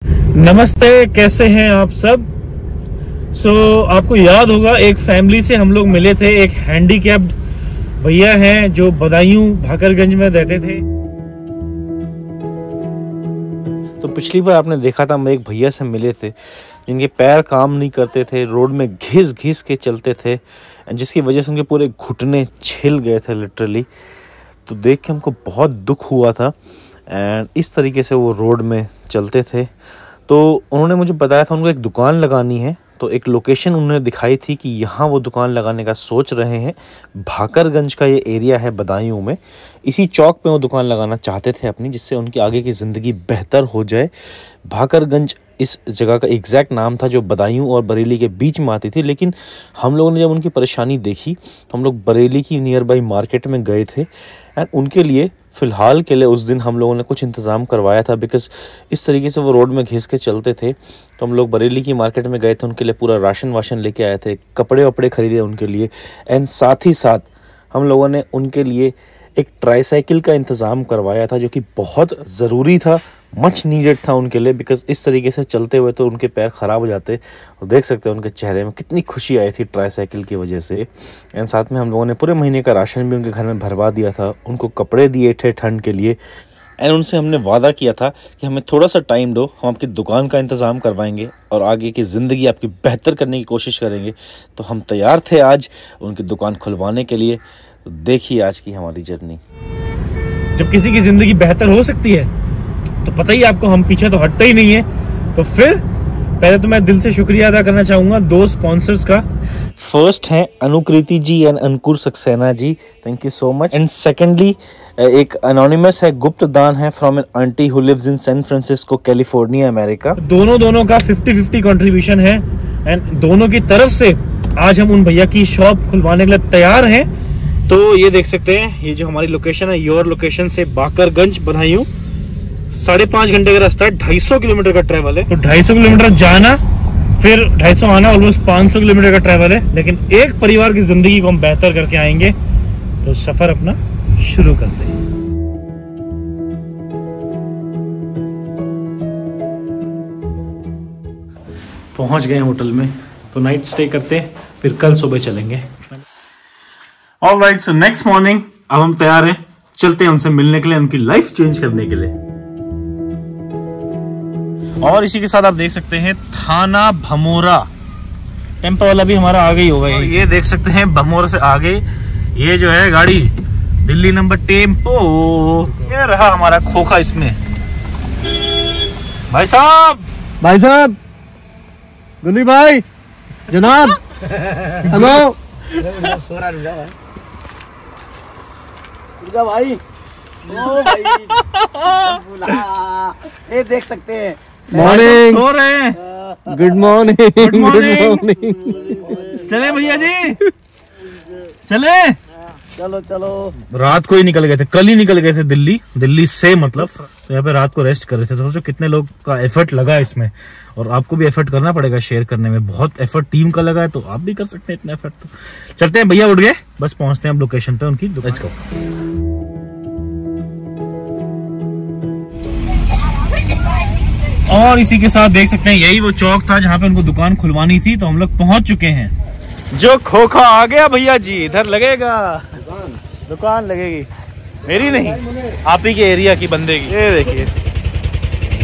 नमस्ते, कैसे हैं आप सब। आपको याद होगा एक फैमिली से हम लोग मिले थे। एक हैंडीकैप्ड भैया हैं जो बदायूं भाकरगंज में रहते थे। तो पिछली बार आपने देखा था, हम एक भैया से मिले थे जिनके पैर काम नहीं करते थे, रोड में घिस घिस के चलते थे, जिसकी वजह से उनके पूरे घुटने छिल गए थे लिटरली। तो देख के हमको बहुत दुख हुआ था। एंड इस तरीके से वो रोड में चलते थे। तो उन्होंने मुझे बताया था उनको एक दुकान लगानी है। तो एक लोकेशन उन्होंने दिखाई थी कि यहाँ वो दुकान लगाने का सोच रहे हैं। भाकरगंज का ये एरिया है बदायूं में, इसी चौक पे वो दुकान लगाना चाहते थे अपनी, जिससे उनकी आगे की ज़िंदगी बेहतर हो जाए। भाकरगंज इस जगह का एग्जैक्ट नाम था जो बदायूं और बरेली के बीच में आती थी। लेकिन हम लोगों ने जब उनकी परेशानी देखी तो हम लोग बरेली की नियर बाई मार्केट में गए थे। एंड उनके लिए फ़िलहाल के लिए उस दिन हम लोगों ने कुछ इंतज़ाम करवाया था, बिकॉज़ इस तरीके से वो रोड में घिस के चलते थे। तो हम लोग बरेली की मार्केट में गए थे, उनके लिए पूरा राशन वाशन लेके आए थे, कपड़े वपड़े ख़रीदे उनके लिए। एंड साथ ही साथ हम लोगों ने उनके लिए एक ट्राईसाइकिल का इंतज़ाम करवाया था, जो कि बहुत ज़रूरी था, मच नीडेड था उनके लिए, बिकॉज़ इस तरीके से चलते हुए तो उनके पैर ख़राब हो जाते। और देख सकते हैं उनके चेहरे में कितनी खुशी आई थी ट्राईसाइकिल की वजह से। एंड साथ में हम लोगों ने पूरे महीने का राशन भी उनके घर में भरवा दिया था, उनको कपड़े दिए थे ठंड के लिए। एंड उनसे हमने वादा किया था कि हमें थोड़ा सा टाइम दो, हम आपकी दुकान का इंतज़ाम करवाएंगे और आगे की ज़िंदगी आपकी बेहतर करने की कोशिश करेंगे। तो हम तैयार थे आज उनकी दुकान खुलवाने के लिए। तो देखिए आज की हमारी जर्नी। जब किसी की ज़िंदगी बेहतर हो सकती है तो पता ही आपको, हम पीछे तो हटते ही नहीं है। तो फिर पहले तो मैं दिल से शुक्रिया अदा करना चाहूँगा दो स्पॉन्सर्स का। फर्स्ट है Anukriti ji and Ankur Saxena ji, thank you so much. And secondly एक अनोनिमस है, गुप्त दान है from an aunty who lives in San Francisco California America. दोनों का 50-50 कंट्रीब्यूशन है। एंड दोनों की तरफ से आज हम उन भैया की शॉप खुलवाने के लिए तैयार हैं। तो ये देख सकते हैं, ये जो हमारी लोकेशन है, योर लोकेशन से भाकरगंज बदायूं 5.5 घंटे का रास्ता है, 250 किलोमीटर का ट्रैवल है। तो 250 किलोमीटर जाना, फिर 250 आना, ऑलमोस्ट 500 किलोमीटर का ट्रैवल है। लेकिन एक परिवार की जिंदगी को हम बेहतर करके आएंगे। तो सफर अपना शुरू करते हैं। पहुंच गए होटल में, तो नाइट स्टे करते हैं, फिर कल सुबह चलेंगे। ऑलराइट, सो नेक्स्ट मॉर्निंग अब हम तैयार हैं, चलते हैं उनसे मिलने के लिए, उनकी लाइफ चेंज करने के लिए। और इसी के साथ आप देख सकते हैं थाना भमोरा, टेम्पो वाला भी हमारा आगे ही होगा। ये देख सकते हैं भमोरा से आगे ये जो है गाड़ी, दिल्ली नंबर टेम्पो। ये रहा हमारा खोखा इसमें। भाई साहब गुली भाई, जनाब, हेलो भाई, ओ भाई, ये देख सकते हैं। मॉर्निंग, सो रहे हैं। Good morning, good morning. चले भैया जी, चले। चलो। रात को ही निकल गए थे, कल ही निकल गए थे दिल्ली से, मतलब तो यहाँ पे रात को रेस्ट कर रहे थे। तो सोचो कितने लोग का एफर्ट लगा इसमें, और आपको भी एफर्ट करना पड़ेगा शेयर करने में। बहुत एफर्ट टीम का लगा है, तो आप भी कर सकते हैं इतना एफर्ट। तो चलते हैं, भैया उठ गए, बस पहुंचते हैं अब लोकेशन पे उनकी। Let's go. और इसी के साथ देख सकते हैं यही वो चौक था जहाँ पे उनको दुकान खुलवानी थी। तो हम लोग पहुंच चुके हैं। जो खोखा आ गया भैया जी, इधर लगेगा दुकान लगेगी, मेरी नहीं, आप ही के एरिया की बंदे की। ये देखिए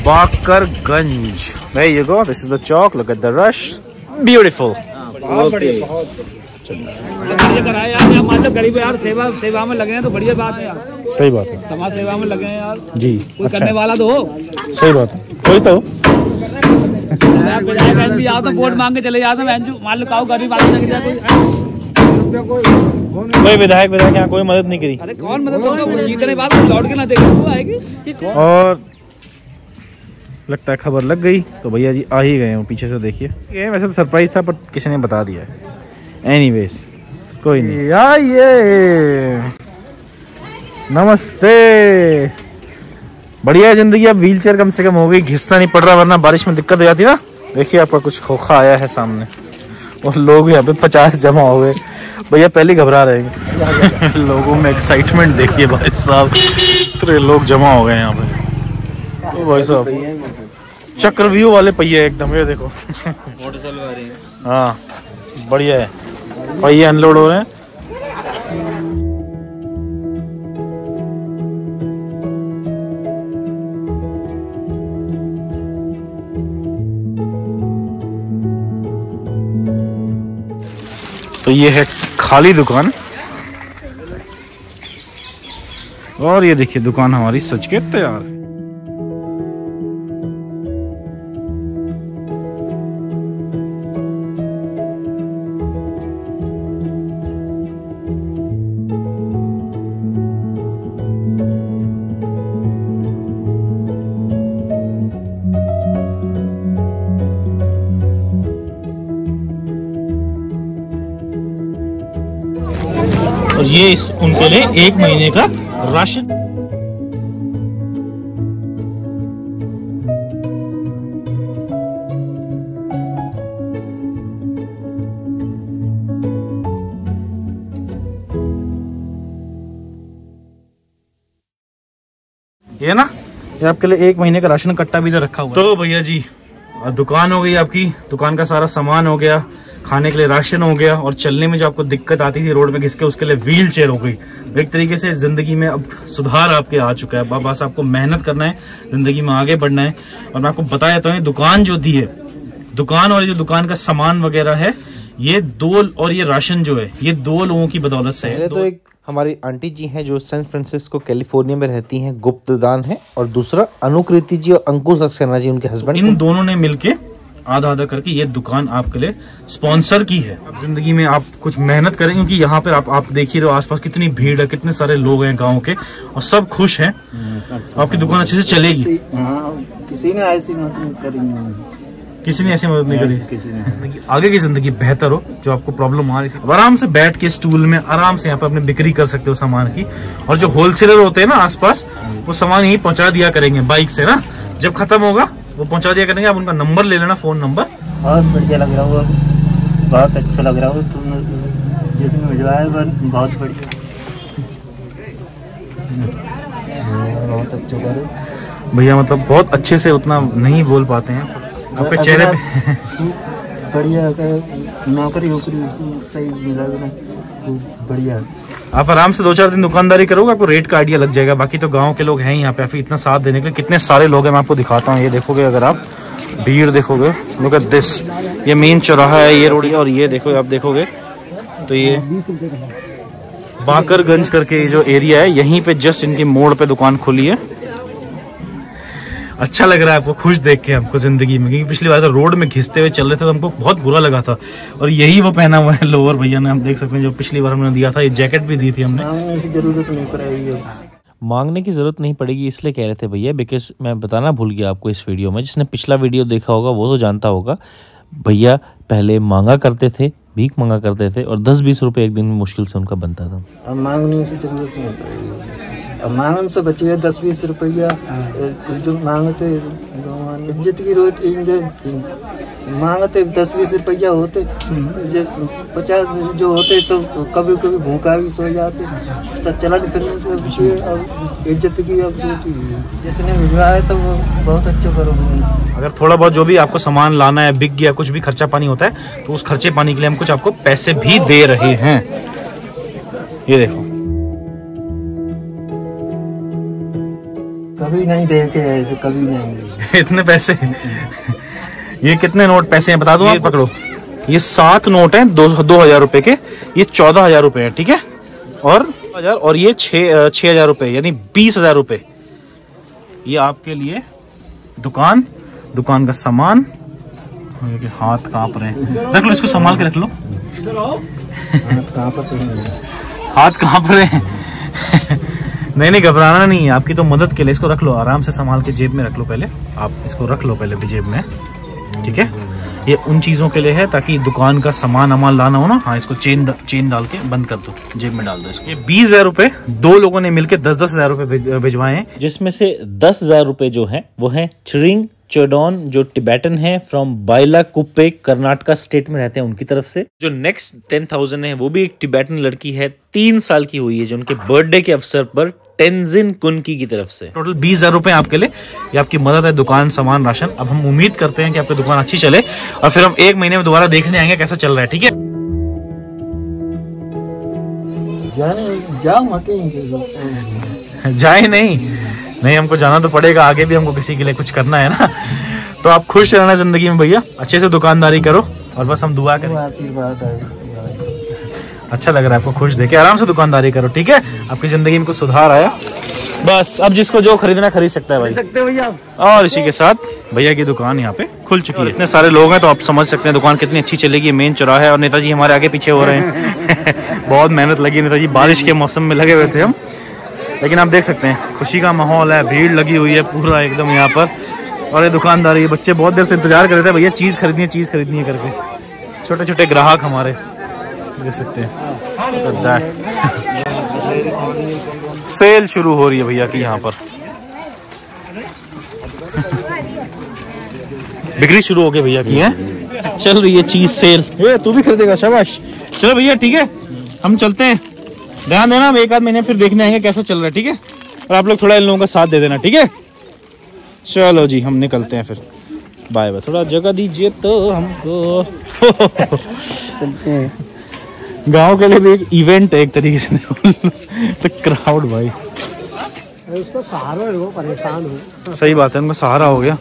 भाकरगंज, there you go, this is the chalk, look at the rush, beautiful। यार मान लो गरीब यार सेवा में लगे हैं, तो बढ़िया बात है यार। सही बात है, समाज सेवा में लगे हैं यार जी। कोई करने वाला तो हो। सही बात है, कोई तो भी आओ तो वोट मांग के चले जाते हैं। मान लो काऊ गरीब आदमी कोई विधायक यहाँ कोई मदद नहीं करी। अरे कौन मदद करेगा, जीतने बाद लौट के ना देखे वो आएगी। और लगता है खबर लग गई, तो भैया जी आ ही गए हैं पीछे से। देखिए ये वैसे तो सरप्राइज था, पर किसी ने बता दिया है। एनीवेज कोई नहीं। ये नमस्ते, बढ़िया है जिंदगी। अब व्हील चेयर कम से कम हो गई, घिसना नहीं पड़ रहा, वरना बारिश में दिक्कत हो जाती ना। देखिए आपका कुछ खोखा आया है सामने, और लोग यहाँ पे 50 जमा हो गए। भैया पहले घबरा रहे हैं। लोगों में एक्साइटमेंट देखिए भाई साहब, इतने लोग जमा हो गए यहाँ पे। तो भाई साहब चक्रव्यूह वाले पहिए एकदम, ये देखो। मोटर चलवा रही है। हाँ बढ़िया है, पहिए अनलोड हो रहे हैं। तो ये है खाली दुकान, और ये देखिए दुकान हमारी सज के तैयार है। और ये इस उनके लिए 1 महीने का राशन। ये ना, ये आपके लिए 1 महीने का राशन कट्टा भी इधर रखा हुआ है। तो भैया जी दुकान हो गई आपकी, दुकान का सारा सामान हो गया, खाने के लिए राशन हो गया, और चलने में जो आपको दिक्कत आती थी रोड में घिस के, उसके लिए व्हील चेयर हो गई। एक तरीके से जिंदगी में अब सुधार आपके आ चुका है। बस आपको मेहनत करना है, जिंदगी में आगे बढ़ना है। और मैं आपको बताया तो दुकान जो दी है, दुकान और जो दुकान का सामान वगैरह है, ये 2 और ये राशन जो है, ये 2 लोगों की बदौलत से है। तो एक हमारी आंटी जी हैं जो सैन फ्रांसिस्को कैलिफोर्निया में रहती हैं, गुप्तदान है, और दूसरा अनुकृति जी और अंकुश सक्सेना जी उनके हस्बैंड। इन दोनों ने मिलके आधा आधा करके ये दुकान आपके लिए स्पॉन्सर की है। जिंदगी में आप कुछ मेहनत करें, क्योंकि यहाँ पर आप देख ही रहे हो आसपास कितनी भीड़ है, कितने सारे लोग हैं गांव के, और सब खुश हैं। आपकी दुकान अच्छे से चलेगी। किसी ने ऐसी मदद करी नहीं, किसी ने ऐसी मदद नहीं करी। किसी ने। आगे की जिंदगी बेहतर हो, जो आपको प्रॉब्लम आ रही थी, आराम से बैठ के स्टूल में आराम से यहाँ पे अपने बिक्री कर सकते हो सामान की। और जो होलसेलर होते हैं ना आसपास, वो सामान यही पहुंचा दिया करेंगे बाइक से ना, जब खत्म होगा वो पहुंचा दिया करेंगे। आप उनका नंबर ले लेना, फोन नंबर। बहुत बढ़िया लग रहा है, बहुत अच्छा लग रहा है, तुम जिसने भिजवाया बहुत बढ़िया, बहुत अच्छा करो भैया। मतलब बहुत अच्छे से उतना नहीं बोल पाते हैं आपके चेहरे पे। बढ़िया, नौकरी वोकरी सही मिला, बढ़िया। आप आराम से 2-4 दिन दुकानदारी करोगे, आपको रेट का आइडिया लग जाएगा। बाकी तो गांव के लोग हैं यहाँ पे, फिर इतना साथ देने के लिए कितने सारे लोग हैं, मैं आपको दिखाता हूँ। ये देखोगे, अगर आप भीड़ देखोगे, लुक एट दिस, ये मेन चौराहा है, ये रोड, और ये देखो आप देखोगे तो ये बाकरगंज करके जो एरिया है, यहीं पे जस्ट इनकी मोड़ पे दुकान खुली है। अच्छा लग रहा है आपको खुश देख के हमको जिंदगी में, क्योंकि पिछली बार तो रोड में घिसते हुए चल रहे थे तो हमको बहुत बुरा लगा था। और यही वो पहना हुआ है लोअर भैया ने, हम देख सकते हैं, जो पिछली बार हमने दिया था। ये जैकेट भी दी थी हमने। जरूरत नहीं पड़ेगी, मांगने की ज़रूरत नहीं पड़ेगी, इसलिए कह रहे थे भैया, बिकॉज मैं बताना भूल गया आपको इस वीडियो में। जिसने पिछला वीडियो देखा होगा वो तो जानता होगा, भैया पहले मांगा करते थे, भीख मांगा करते थे, और 10-20 रुपये एक दिन में मुश्किल से उनका बनता था। अब मांगने की जरूरत नहीं पड़ेगी, अब मांगन से बचिए 10-20 रुपया जो मांगते, इज्जत की रोटी मांगते 10-20 रुपया होते, 50 जो होते तो कभी कभी भूखा भी सो जाते, तो चलन फिरने से बचिए। अब इज्जत की अब जिसने भिजवाया तो वो बहुत अच्छा करोगे। अगर थोड़ा बहुत जो भी आपको सामान लाना है, बिक गया, कुछ भी खर्चा पानी होता है, तो उस खर्चे पानी के लिए हम कुछ आपको पैसे भी दे रहे हैं। ये देखो, कभी नहीं देखे ऐसे, कभी नहीं इतने पैसे। ये कितने नोट पैसे हैं बता दूं, आप पकड़ो। ये 7 नोट हैं 2000 रुपए के, ये 14,000 रुपए है, ठीक है, और ये 6,000 रुपए, यानी 20,000 रुपए। ये आपके लिए दुकान का सामान। हाथ कांप रहे हैं, रख लो इसको, संभाल के रख लो। हाथ कांप रहे हैं। नहीं घबराना नहीं है, आपकी तो मदद के लिए। इसको रख लो, आराम से संभाल के जेब में रख लो। पहले आप इसको रख लो पहले भी जेब में, ठीक है। ये उन चीज़ों के लिए है ताकि दुकान का सामान लाना हो ना। हाँ, इसको चेन डाल के बंद कर दो, जेब में डाल दो इसको। ये 20,000 रुपए 2 लोगों ने मिलकर 10,000 रुपए भिजवाए हैं, जिसमें से 10,000 रुपए जो है वो है चिरिंग चोडोन, जो टिबेटन है, फ्रॉम बाइलाकुप्पे, कर्नाटका स्टेट में रहते हैं, उनकी तरफ से। जो नेक्स्ट 10,000 है वो भी एक टिबेटन लड़की है, 3 साल की हुई है, जो उनके बर्थडे के अवसर पर टेंजिन कुनकी की तरफ से। टोटल 20,000 रुपए आपके लिए, ये आपकी मदद है, दुकान, सामान, राशन। अब हम उम्मीद करते हैं कि आपकी दुकान अच्छी चले और फिर हम 1 महीने में दोबारा देखने आएंगे कैसा चल रहा है, ठीक है? जाए नहीं, हमको जाना तो पड़ेगा, आगे भी हमको किसी के लिए कुछ करना है ना। तो आप खुश रहना जिंदगी में भैया, अच्छे से दुकानदारी करो और बस हम दुआ करें। अच्छा लग रहा है आपको खुश देखे, आराम से दुकानदारी करो, ठीक है? आपकी जिंदगी में कुछ सुधार आया, बस अब जिसको जो खरीदना खरीद सकता है भाई, सकते हैं भैया। और इसी के साथ भैया की दुकान यहाँ पे खुल चुकी है। इतने सारे लोग हैं तो आप समझ सकते हैं दुकान कितनी अच्छी चलेगी। मेन चौराहा है और नेताजी हमारे आगे पीछे हो रहे हैं। बहुत मेहनत लगी नेताजी, बारिश के मौसम में लगे हुए थे हम, लेकिन आप देख सकते हैं खुशी का माहौल है, भीड़ लगी हुई है पूरा एकदम यहाँ पर। और ये दुकानदारी, बच्चे बहुत देर से इंतजार कर रहे थे भैया चीज़ खरीदनी है करके, छोटे छोटे ग्राहक हमारे, देख सकते हैं। सेल शुरू हो रही है भैया की यहाँ पर, बिक्री शुरू हो गई भैया की है, चल रही है चीज सेल। ये तू भी खरीदेगा? शाबाश, चलो भैया ठीक है, हम चलते हैं। ध्यान देना, हम 1 आध महीने फिर देखने आएंगे कैसा चल रहा है, ठीक है? और आप लोग थोड़ा इन लोगों का साथ दे देना, ठीक है? चलो जी, हम निकलते हैं फिर, बाय बाय। थोड़ा जगह दीजिए तो हमको। गांव के लिए भी एक इवेंट है एक तरीके से। तो क्राउड भाई, उसका सहारा है, वो परेशान हो। सही बात है, उनका सहारा हो गया।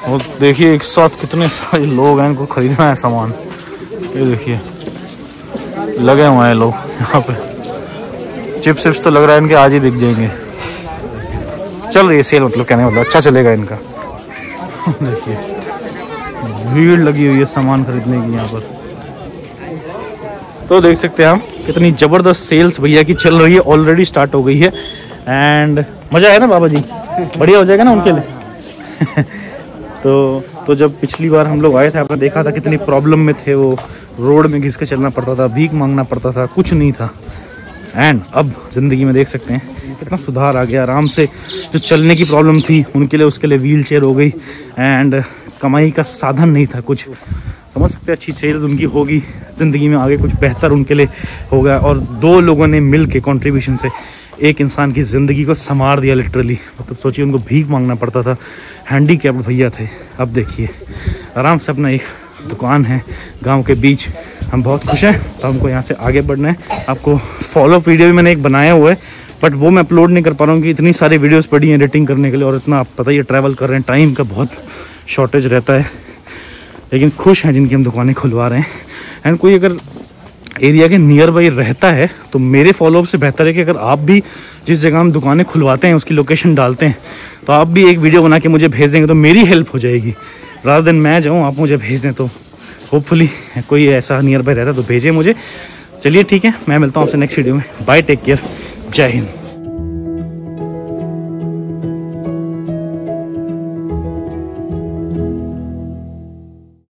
और देखिए एक साथ कितने सारे लोग हैं, इनको खरीदना है सामान। ये देखिए लगे हुए हैं लोग यहाँ पे। चिप्स तो लग रहा है इनके आज ही बिक जाएंगे। चल रही है सेल, मतलब कहने मतलब अच्छा चलेगा इनका। देखिए भीड़ लगी हुई है सामान खरीदने की यहाँ पर। तो देख सकते हैं हम कितनी ज़बरदस्त सेल्स भैया की चल रही है, ऑलरेडी स्टार्ट हो गई है। एंड मज़ा है ना बाबा जी, बढ़िया हो जाएगा ना उनके लिए। तो जब पिछली बार हम लोग आए थे, आपने देखा था कितनी प्रॉब्लम में थे वो, रोड में घिस के चलना पड़ता था, भीख मांगना पड़ता था, कुछ नहीं था। एंड अब ज़िंदगी में देख सकते हैं कितना सुधार आ गया, आराम से। जो चलने की प्रॉब्लम थी उनके लिए, उसके लिए व्हील चेयर हो गई। एंड कमाई का साधन नहीं था कुछ, समझ सकते हैं। अच्छी सेल्स उनकी होगी, ज़िंदगी में आगे कुछ बेहतर उनके लिए होगा। और 2 लोगों ने मिल के कॉन्ट्रीब्यूशन से एक इंसान की ज़िंदगी को संवार दिया लिटरली। मतलब सोचिए, उनको भीख मांगना पड़ता था, हैंडीकैप्ड भैया थे। अब देखिए आराम से अपना एक दुकान है गांव के बीच। हम बहुत खुश हैं, तो हमको यहाँ से आगे बढ़ना है। आपको फॉलो वीडियो भी मैंने एक बनाया हुआ है, बट वो मैं अपलोड नहीं कर पा रहा हूँ कि इतनी सारी वीडियोस पड़ी हैं एडिटिंग करने के लिए, और इतना आप पता ही ट्रैवल कर रहे हैं, टाइम का बहुत शॉर्टेज रहता है। लेकिन खुश हैं जिनकी हम दुकानें खुलवा रहे हैं। एंड कोई अगर एरिया के नियर बाई रहता है तो मेरे फॉलोअप से बेहतर है कि अगर आप भी जिस जगह हम दुकानें खुलवाते हैं उसकी लोकेशन डालते हैं, तो आप भी एक वीडियो बना के मुझे भेज देंगे, तो मेरी हेल्प हो जाएगी। रादर देन मैं जाऊँ आप मुझे भेज दें, तो होपफुली कोई ऐसा नियर बाई रहता है तो भेजें मुझे। चलिए ठीक है, मैं मिलता हूँ आपसे नेक्स्ट वीडियो में। बाय, टेक केयर, जय हिंद।